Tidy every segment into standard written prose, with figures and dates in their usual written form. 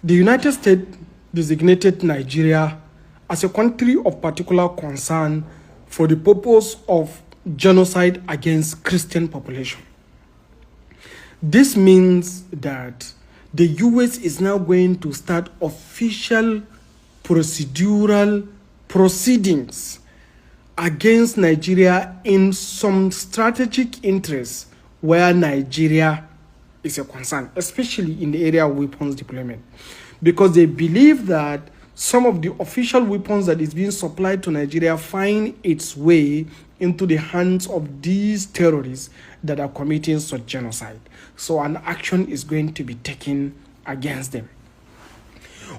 The United States designated Nigeria as a country of particular concern for the purpose of genocide against Christian population. This means that the US is now going to start official procedural proceedings against Nigeria in some strategic interests where Nigeria is a concern, especially in the area of weapons deployment, because they believe that some of the official weapons that is being supplied to Nigeria find its way into the hands of these terrorists that are committing such genocide. So an action is going to be taken against them.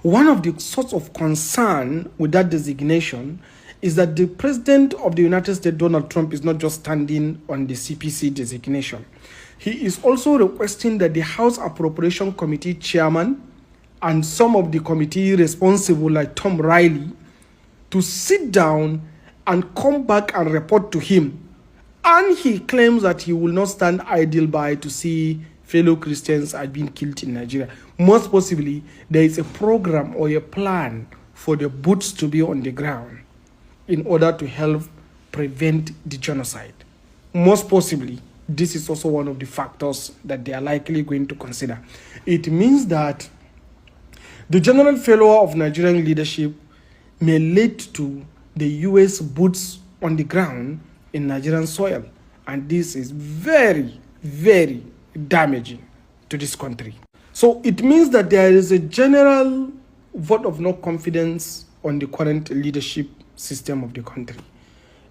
One of the sorts of concern with that designation is that the President of the United States, Donald Trump, is not just standing on the CPC designation. He is also requesting that the House Appropriation Committee chairman and some of the committee responsible, like Tom Riley, to sit down and come back and report to him. And he claims that he will not stand idle by to see fellow Christians are being killed in Nigeria. Most possibly, there is a program or a plan for the boots to be on the ground in order to help prevent the genocide. Most possibly, this is also one of the factors that they are likely going to consider. It means that the general failure of Nigerian leadership may lead to the US boots on the ground in Nigerian soil. And this is very, very damaging to this country. So it means that there is a general vote of no confidence on the current leadership system of the country.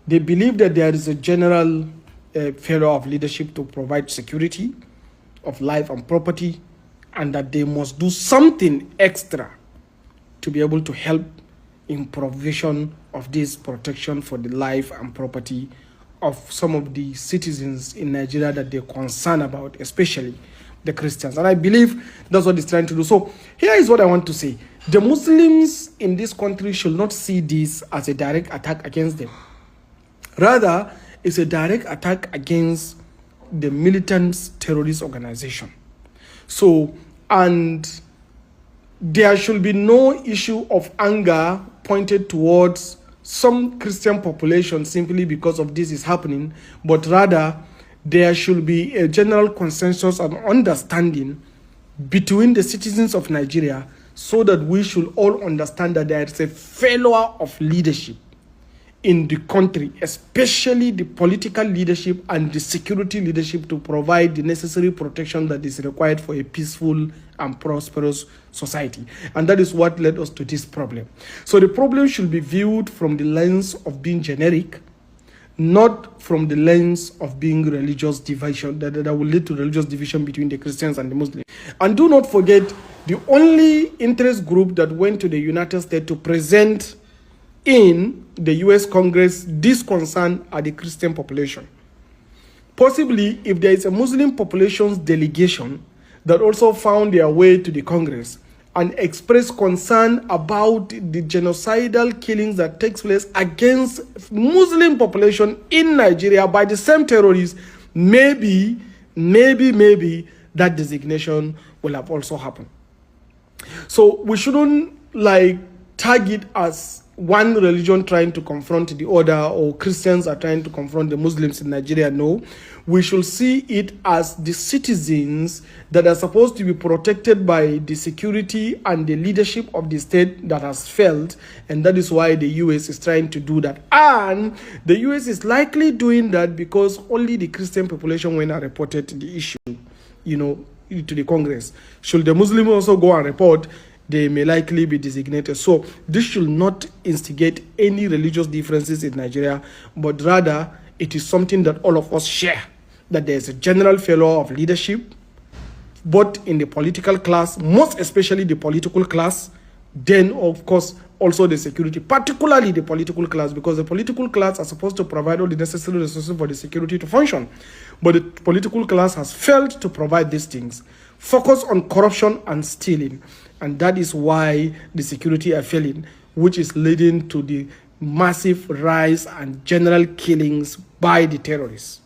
They believe that there is a general failure of leadership to provide security of life and property, and that they must do something extra to be able to help in provision of this protection for the life and property of some of the citizens in Nigeria that they're concerned about, especially the Christians. And I believe that's what it's trying to do. So here is what I want to say. The Muslims in this country should not see this as a direct attack against them. Rather, it's a direct attack against the militant terrorist organization. So, and there should be no issue of anger pointed towards some Christian population simply because of this is happening, but rather there should be a general consensus and understanding between the citizens of Nigeria, so that we should all understand that there is a failure of leadership in the country, especially the political leadership and the security leadership, to provide the necessary protection that is required for a peaceful and prosperous society. And that is what led us to this problem. So the problem should be viewed from the lens of being generic, not from the lens of being religious division, that will lead to religious division between the Christians and the Muslims. And do not forget, the only interest group that went to the United States to present in the US Congress this concern are the Christian population. Possibly, if there is a Muslim population's delegation that also found their way to the Congress and expressed concern about the genocidal killings that takes place against Muslim population in Nigeria by the same terrorists, maybe that designation will have also happened. So we shouldn't tag it as one religion trying to confront the other, or Christians are trying to confront the Muslims in Nigeria. No, we should see it as the citizens that are supposed to be protected by the security and the leadership of the state that has failed, and that is why the US is trying to do that. And the US is likely doing that because only the Christian population went and reported the issue, to the Congress. Should the Muslim also go and report, they may likely be designated. So this should not instigate any religious differences in Nigeria, but rather it is something that all of us share, that there is a general failure of leadership, both in the political class, most especially the political class, then of course also the security, particularly the political class, because the political class are supposed to provide all the necessary resources for the security to function. But the political class has failed to provide these things, focus on corruption and stealing. And that is why the security are failing, which is leading to the massive rise and general killings by the terrorists.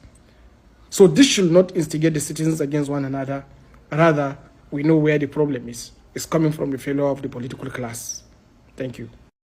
So this should not instigate the citizens against one another. Rather, we know where the problem is. is coming from the failure of the political class. Thank you.